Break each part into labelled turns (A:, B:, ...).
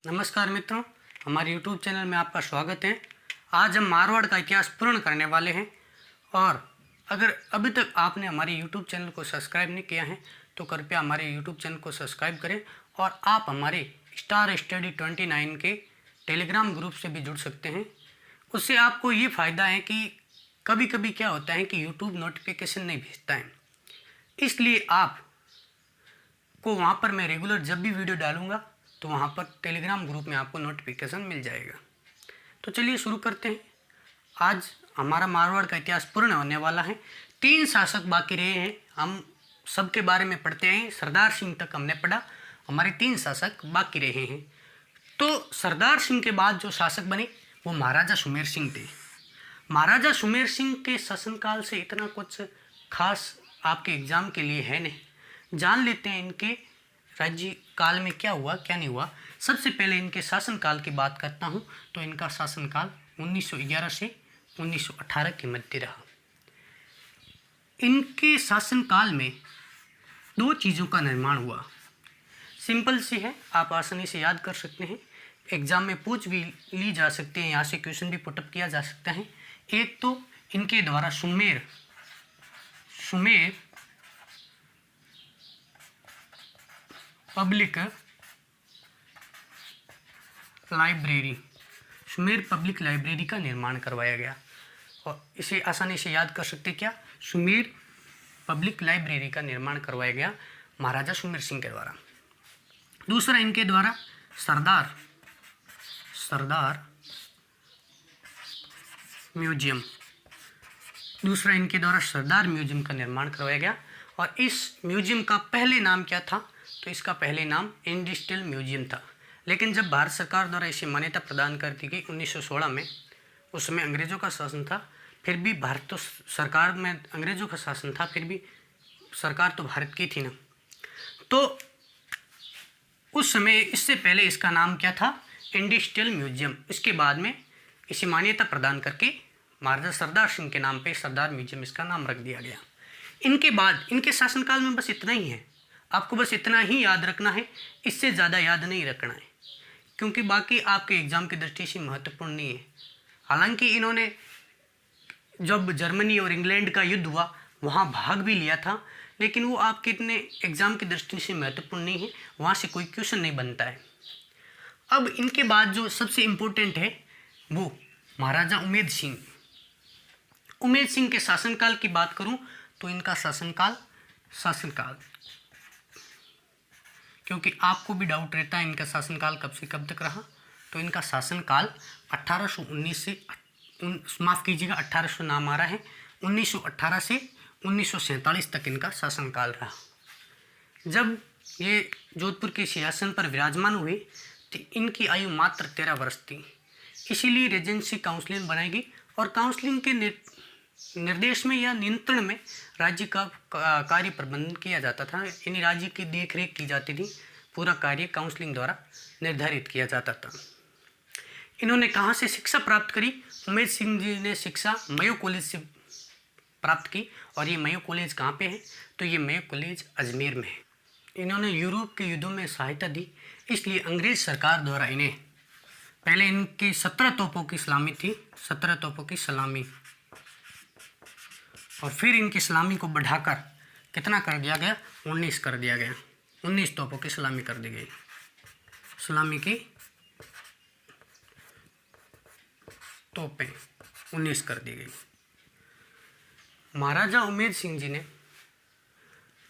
A: नमस्कार मित्रों, हमारे YouTube चैनल में आपका स्वागत है। आज हम मारवाड़ का इतिहास पूर्ण करने वाले हैं और अगर अभी तक आपने हमारे YouTube चैनल को सब्सक्राइब नहीं किया है तो कृपया हमारे YouTube चैनल को सब्सक्राइब करें और आप हमारे स्टार स्टडी 29 के टेलीग्राम ग्रुप से भी जुड़ सकते हैं। उससे आपको ये फ़ायदा है कि कभी कभी क्या होता है कि YouTube नोटिफिकेशन नहीं भेजता है, इसलिए आप को वहाँ पर मैं रेगुलर जब भी वीडियो डालूँगा तो वहाँ पर टेलीग्राम ग्रुप में आपको नोटिफिकेशन मिल जाएगा। तो चलिए शुरू करते हैं। आज हमारा मारवाड़ का इतिहास पूर्ण होने वाला है। 3 शासक बाकी रहे हैं, हम सबके बारे में पढ़ते हैं। सरदार सिंह तक हमने पढ़ा, हमारे 3 शासक बाकी रहे हैं। तो सरदार सिंह के बाद जो शासक बने वो महाराजा सुमेर सिंह थे। महाराजा सुमेर सिंह के शासनकाल से इतना कुछ खास आपके एग्जाम के लिए है नहीं। जान लेते हैं इनके राज्य काल में क्या हुआ क्या नहीं हुआ। सबसे पहले इनके शासनकाल की बात करता हूँ तो इनका शासनकाल 1911 से 1918 के मध्य रहा। इनके शासनकाल में 2 चीज़ों का निर्माण हुआ। सिंपल सी है, आप आसानी से याद कर सकते हैं, एग्जाम में पूछ भी ली जा सकती है, यहाँ से क्वेश्चन भी पुटअप किया जा सकता है। एक तो इनके द्वारा सुमेर पब्लिक लाइब्रेरी का निर्माण करवाया गया और इसे आसानी से याद कर सकते क्या, सुमेर पब्लिक लाइब्रेरी का निर्माण करवाया गया महाराजा सुमेर सिंह के द्वारा। दूसरा इनके द्वारा सरदार म्यूजियम का निर्माण करवाया गया और इस म्यूजियम का पहले नाम क्या था, तो इसका पहले नाम इंडस्ट्रियल म्यूजियम था। लेकिन जब भारत सरकार द्वारा इसे मान्यता प्रदान कर दी गई 1916 में, उस समय अंग्रेज़ों का शासन था, फिर भी भारत तो सरकार में अंग्रेज़ों का शासन था, फिर भी सरकार तो भारत की थी ना। तो उस समय इससे पहले इसका नाम क्या था, इंडस्ट्रियल म्यूजियम। इसके बाद में इसे मान्यता प्रदान करके महाराजा सरदार सिंह के नाम पे सरदार म्यूजियम इसका नाम रख दिया गया। इनके बाद इनके शासनकाल में बस इतना ही है, आपको बस इतना ही याद रखना है, इससे ज़्यादा याद नहीं रखना है, क्योंकि बाकी आपके एग्ज़ाम की दृष्टि से महत्वपूर्ण नहीं है। हालांकि इन्होंने जब जर्मनी और इंग्लैंड का युद्ध हुआ वहाँ भाग भी लिया था, लेकिन वो आपके इतने एग्ज़ाम की दृष्टि से महत्वपूर्ण नहीं है, वहाँ से कोई क्वेश्चन नहीं बनता है। अब इनके बाद जो सबसे इम्पोर्टेंट है वो महाराजा उमेद सिंह के शासनकाल की बात करूँ तो इनका शासनकाल क्योंकि आपको भी डाउट रहता है इनका शासनकाल कब से कब तक रहा, तो इनका शासनकाल 1819 से 1800 नाम आ रहा है, 1918 से 1947 तक इनका शासनकाल रहा। जब ये जोधपुर के सिंहासन पर विराजमान हुए तो इनकी आयु मात्र 13 वर्ष थी। इसीलिए रेजेंसी काउंसिल बनाई गई और काउंसिलिंग के निर्देश में या नियंत्रण में राज्य का कार्य प्रबंधन किया जाता था, यानी राज्य की देखरेख की जाती थी, पूरा कार्य काउंसलिंग द्वारा निर्धारित किया जाता था। इन्होंने कहाँ से शिक्षा प्राप्त करी, उमेद सिंह जी ने शिक्षा मयो कॉलेज से प्राप्त की। और ये मयो कॉलेज कहाँ पे है, तो ये मयो कॉलेज अजमेर में है। इन्होंने यूरोप के युद्धों में सहायता दी, इसलिए अंग्रेज सरकार द्वारा इन्हें पहले इनकी 17 तोपों की सलामी थी, 17 तोपों की सलामी, और फिर इनकी सलामी को बढ़ाकर कितना कर दिया गया, 19 कर दिया गया। 19 तोपों की सलामी कर दी गई, सलामी की तोपें 19 कर दी गई। महाराजा उमेद सिंह जी ने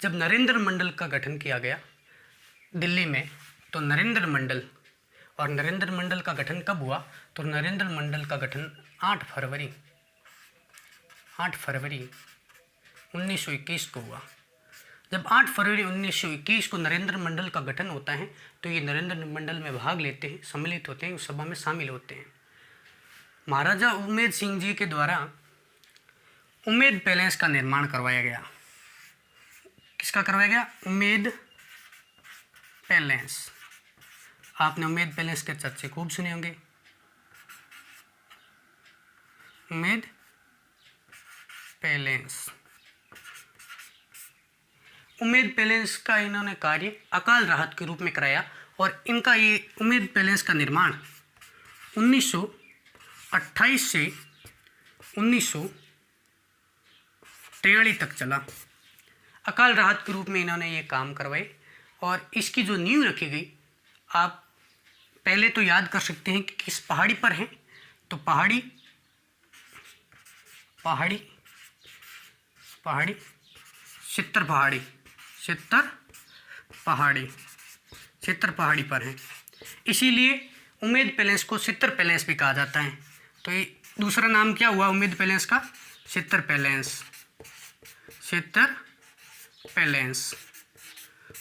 A: जब नरेंद्र मंडल का गठन किया गया दिल्ली में, तो नरेंद्र मंडल का गठन कब हुआ, तो नरेंद्र मंडल का गठन 8 फरवरी 1921 को हुआ। जब 8 फरवरी 1921 को नरेंद्र मंडल का गठन होता है तो ये नरेंद्र मंडल में भाग लेते हैं, सम्मिलित होते हैं, उस सभा में शामिल होते हैं। महाराजा उमेद सिंह जी के द्वारा उमेद पैलेस का निर्माण करवाया गया। किसका करवाया गया, उमेद पैलेस। आपने उमेद पैलेस के चर्चे खूब सुने होंगे। उमेद पैलेस का इन्होंने कार्य अकाल राहत के रूप में कराया और इनका ये उम्मेद पैलेस का निर्माण 1928 से 1943 तक चला। अकाल राहत के रूप में इन्होंने ये काम करवाए और इसकी जो नींव रखी गई, आप पहले तो याद कर सकते हैं कि किस पहाड़ी पर है। तो पहाड़ी सितर पहाड़ी पर है, इसीलिए उम्मेद पैलेस को सितर पैलेस भी कहा जाता है। तो ये दूसरा नाम क्या हुआ उम्मेद पैलेस का? सितर पैलेस।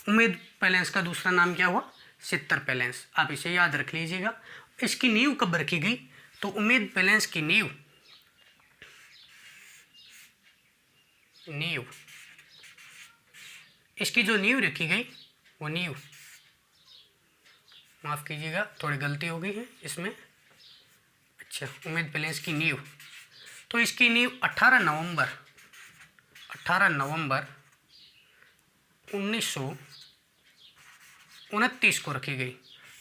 A: उम्मेद पैलेस का दूसरा नाम क्या हुआ? सितर पैलेस। आप इसे याद रख लीजिएगा। इसकी नींव कब रखी गई? तो उम्मेद पैलेस की नींव इसकी जो नींव रखी गई वो नींव, माफ़ कीजिएगा थोड़ी गलती हो गई है इसमें। अच्छा, उम्मेद पैलेस की नींव, तो इसकी नींव 18 नवंबर 1929 को रखी गई।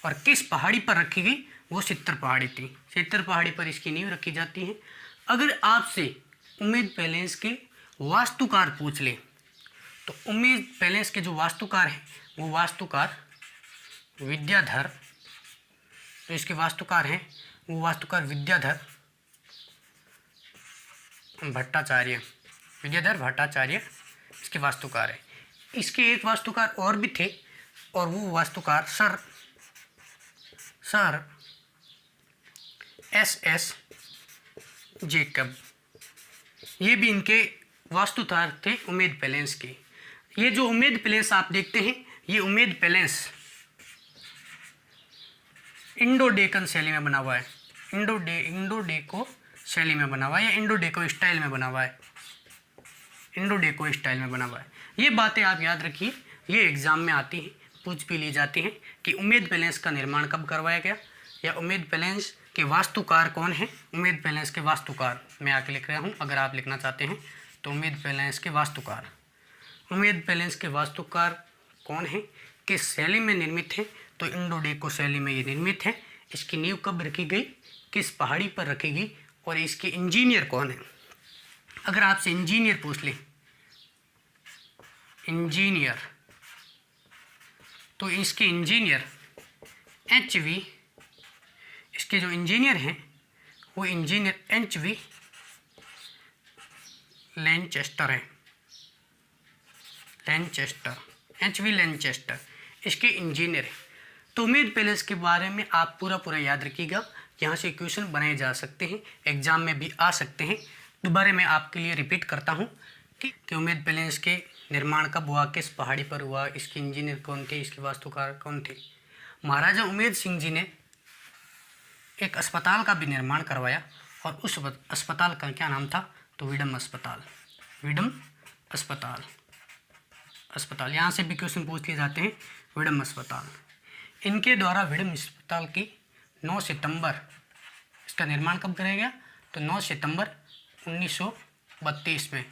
A: और किस पहाड़ी पर रखी गई? वो सितर पहाड़ी थी। सितर पहाड़ी पर इसकी नींव रखी जाती है। अगर आपसे उम्मेद पैलेस के वास्तुकार पूछ ले तो उम्मेद पैलेस के जो वास्तुकार हैं वो वास्तुकार विद्याधर, तो इसके वास्तुकार हैं वो वास्तुकार विद्याधर भट्टाचार्य इसके वास्तुकार है। इसके एक वास्तुकार और भी थे और वो वास्तुकार सर एस जेकब, ये भी इनके वास्तुकार थे उम्मेद पैलेस के। ये जो उम्मेद पैलेस आप देखते हैं, ये उम्मेद पैलेस इंडो डेकन शैली में बना हुआ है। इंडो डेको शैली में बना हुआ है या इंडो डेको स्टाइल में बना हुआ है। ये बातें आप याद रखिए, ये एग्जाम में आती हैं, पूछ भी ली जाती हैं कि उम्मेद पैलेस का निर्माण कब करवाया गया या उम्मेद पैलेस के वास्तुकार कौन है। उम्मेद पैलेस के वास्तुकार मैं आके लिख रहा हूँ, अगर आप लिखना चाहते हैं तो उम्मेद पैलेस के वास्तुकार कौन है, किस शैली में निर्मित है? तो इंडो डेको शैली में ये निर्मित है। इसकी नींव कब रखी गई, किस पहाड़ी पर रखी गई और इसके इंजीनियर कौन है? अगर आपसे इंजीनियर पूछ ले, तो इसके इंजीनियर इसके जो इंजीनियर हैं वो इंजीनियर लैनचेस्टर है। लैनचेस्टर इसके इंजीनियर है। तो उम्मेद पैलेस के बारे में आप पूरा याद रखिएगा। यहाँ से क्वेश्चन बनाए जा सकते हैं, एग्जाम में भी आ सकते हैं। दोबारा मैं आपके लिए रिपीट करता हूँ कि उम्मेद पैलेस के निर्माण कब हुआ, किस पहाड़ी पर हुआ, इसके इंजीनियर कौन थे, इसके वास्तुकार कौन थे। महाराजा उम्मेद सिंह जी ने एक अस्पताल का भी निर्माण करवाया और उस अस्पताल का क्या नाम था? तो विडम अस्पताल। यहाँ से भी क्वेश्चन पूछ लिए जाते हैं। विडम अस्पताल, इनके द्वारा विडम अस्पताल की 9 सितंबर, इसका निर्माण कब कराया गया? तो 9 सितंबर 1932 में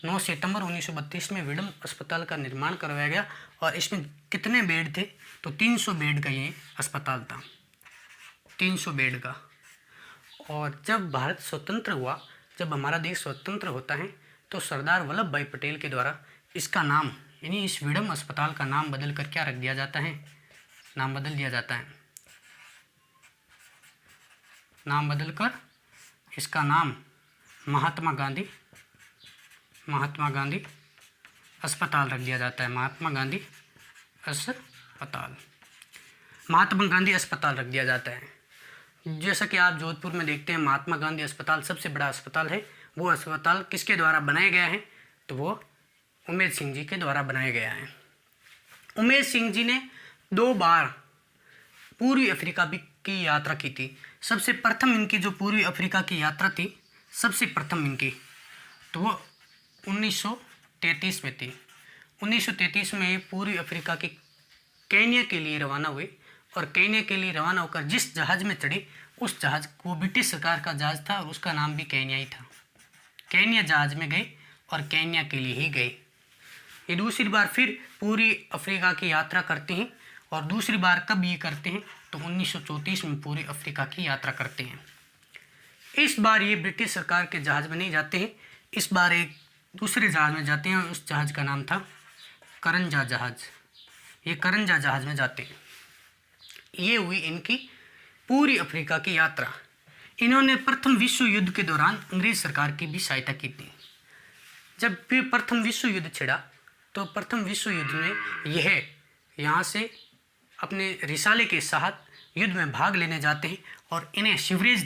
A: 9 सितंबर 1932 में विडम अस्पताल का निर्माण करवाया गया। और इसमें कितने बेड थे? तो 300 बेड का ये अस्पताल था, 300 बेड का। और जब भारत स्वतंत्र हुआ, जब हमारा देश स्वतंत्र होता है, तो सरदार वल्लभ भाई पटेल के द्वारा इसका नाम, यानी इस विडम अस्पताल का नाम बदल कर क्या रख दिया जाता है? नाम बदल दिया जाता है। नाम बदल कर इसका नाम महात्मा गांधी अस्पताल रख दिया जाता है। महात्मा गांधी अस्पताल रख दिया जाता है। जैसा कि आप जोधपुर में देखते हैं, महात्मा गांधी अस्पताल सबसे बड़ा अस्पताल है। वो अस्पताल किसके द्वारा बनाया गया है? तो वो उम्मेद सिंह जी के द्वारा बनाया गया है। उम्मेद सिंह जी ने 2 बार पूर्वी अफ्रीका की यात्रा की थी। सबसे प्रथम इनकी जो पूर्वी अफ्रीका की यात्रा थी, सबसे प्रथम इनकी, तो वो 1933 में थी। 1933 में ये पूर्वी अफ्रीका के केन्या के लिए रवाना हुए और केन्या के लिए रवाना होकर जिस जहाज़ में चढ़े, उस जहाज़ वो ब्रिटिश सरकार का जहाज़ था और उसका नाम भी केन्या ही था। केन्या जहाज़ में गए और केन्या के लिए ही गए। ये दूसरी बार फिर पूरी अफ्रीका की यात्रा करते हैं और दूसरी बार कब ये करते हैं तो 1934 में पूरे अफ्रीका की यात्रा करते हैं। इस बार ये ब्रिटिश सरकार के जहाज़ में नहीं जाते हैं, इस बार एक दूसरे जहाज़ में जाते हैं और उस जहाज़ का नाम था करंजा जहाज़। ये करंजा जहाज़ में जाते हैं। ये हुई इनकी पूरी अफ्रीका की यात्रा। इन्होंने प्रथम विश्व युद्ध के दौरान अंग्रेज सरकार की भी सहायता की थी। जब फिर प्रथम विश्व युद्ध छिड़ा तो प्रथम विश्व युद्ध में यह यहाँ से अपने रिसाले के साथ युद्ध में भाग लेने जाते हैं और इन्हें सुएज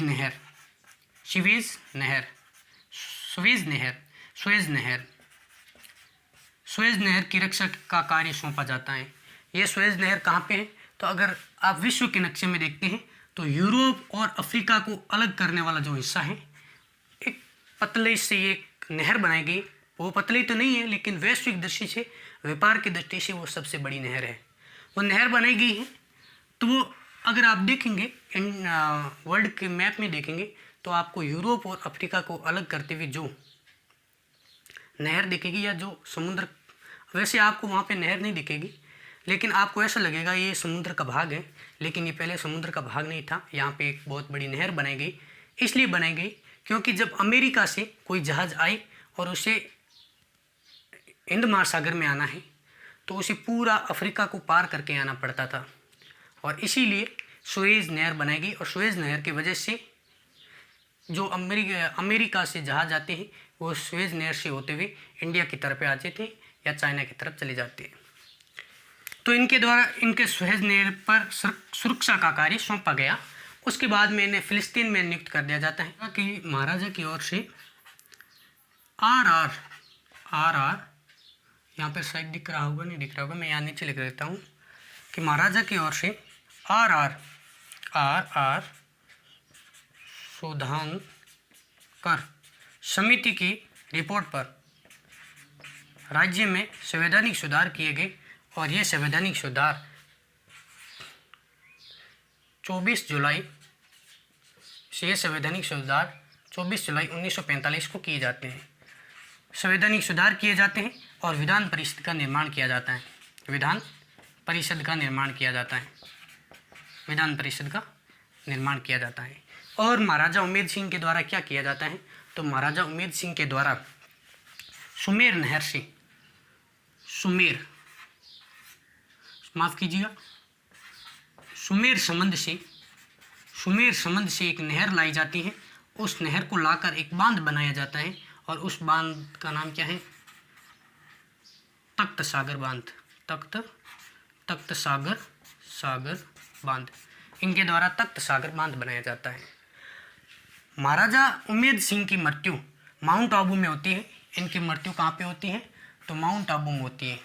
A: नहर की रक्षा का कार्य सौंपा जाता है। यह सुएज नहर कहाँ पे है तो अगर आप विश्व के नक्शे में देखते हैं तो यूरोप और अफ्रीका को अलग करने वाला जो हिस्सा है, एक पतले से ये नहर बनाई गई। वो पतली तो नहीं है लेकिन वैश्विक दृष्टि से, व्यापार की दृष्टि से वो सबसे बड़ी नहर है। वो नहर बनाई गई है तो वो अगर आप देखेंगे वर्ल्ड के मैप में देखेंगे तो आपको यूरोप और अफ्रीका को अलग करते हुए जो नहर दिखेगी या जो समुद्र, वैसे आपको वहाँ पे नहर नहीं दिखेगी लेकिन आपको ऐसा लगेगा ये समुद्र का भाग है, लेकिन ये पहले समुद्र का भाग नहीं था। यहाँ पे एक बहुत बड़ी नहर बनाई गई। इसलिए बनाई गई क्योंकि जब अमेरिका से कोई जहाज़ आए और उसे हिंद महासागर में आना है तो उसे पूरा अफ्रीका को पार करके आना पड़ता था, और इसीलिए सुएज नहर बनाई गई। और सुएज नहर की वजह से जो अमेरिका से जहाज़ आते हैं वो सुएज नहर से होते हुए इंडिया की तरफ आते थे या चाइना की तरफ चले जाते हैं। तो इनके द्वारा इनके सुएज नहर पर सुरक्षा का कार्य सौंपा गया। उसके बाद में इन्हें फिलिस्तीन में नियुक्त कर दिया जाता है कि महाराजा की ओर से आर यहाँ पर शायद दिख रहा होगा, नहीं दिख रहा होगा, मैं यहाँ नीचे लिख देता हूँ कि महाराजा की ओर से आर सुधांकर समिति की रिपोर्ट पर राज्य में संवैधानिक सुधार किए गए और ये संवैधानिक सुधार 24 जुलाई 1945 को किए जाते हैं। संवैधानिक सुधार किए जाते हैं और विधान परिषद का निर्माण किया जाता है। विधान परिषद का निर्माण किया जाता है। और महाराजा उमेद सिंह के द्वारा क्या किया जाता है तो महाराजा उमेद सिंह के द्वारा सुमेर नहर से सुमेर संबंध से एक नहर लाई जाती है। उस नहर को लाकर एक बांध बनाया जाता है और उस बांध का नाम क्या है, तख्त सागर बांध। इनके द्वारा तख्त सागर बांध बनाया जाता है। महाराजा उमेद सिंह की मृत्यु माउंट आबू में होती है। इनकी मृत्यु कहाँ पे होती है तो माउंट आबू में होती है।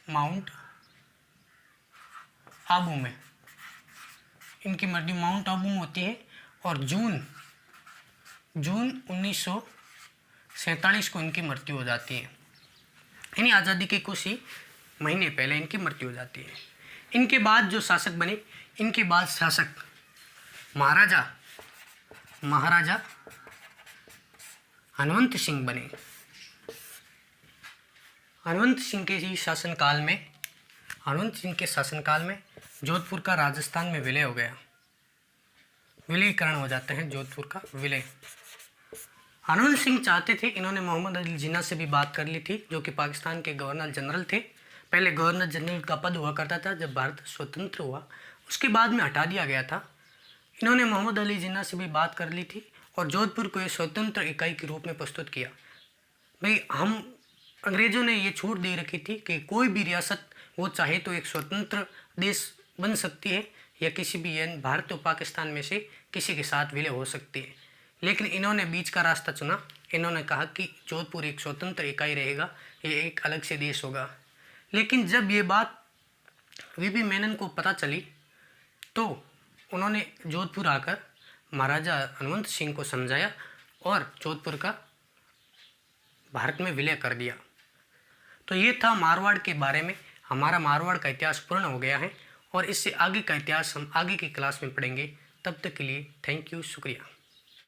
A: माउंट आबू में इनकी मृत्यु माउंट आबू में होती है और जून 1947 को इनकी मृत्यु हो जाती है। यानी आज़ादी के कुछ ही महीने पहले इनकी मृत्यु हो जाती है। इनके बाद जो शासक बने, इनके बाद शासक महाराजा हनुमंत सिंह बने। हनुमंत सिंह के शासनकाल में जोधपुर का राजस्थान में विलय हो गया। विलयीकरण हो जाते हैं, जोधपुर का विलय। हनुमंत सिंह चाहते थे, इन्होंने मोहम्मद अली जिन्ना से भी बात कर ली थी जो कि पाकिस्तान के गवर्नर जनरल थे। पहले गवर्नर जनरल का पद हुआ करता था, जब भारत स्वतंत्र हुआ उसके बाद में हटा दिया गया था। इन्होंने मोहम्मद अली जिन्ना से भी बात कर ली थी और जोधपुर को एक स्वतंत्र इकाई के रूप में प्रस्तुत किया। भाई हम अंग्रेज़ों ने ये छूट दे रखी थी कि कोई भी रियासत वो चाहे तो एक स्वतंत्र देश बन सकती है या किसी भी भारत और पाकिस्तान में से किसी के साथ विलय हो सकती है, लेकिन इन्होंने बीच का रास्ता चुना। इन्होंने कहा कि जोधपुर एक स्वतंत्र इकाई रहेगा, ये एक अलग से देश होगा। लेकिन जब ये बात वीपी मेनन को पता चली तो उन्होंने जोधपुर आकर महाराजा हनुमंत सिंह को समझाया और जोधपुर का भारत में विलय कर दिया। तो ये था मारवाड़ के बारे में। हमारा मारवाड़ का इतिहास पूर्ण हो गया है और इससे आगे का इतिहास हम आगे की क्लास में पढ़ेंगे। तब तक के लिए थैंक यू, शुक्रिया।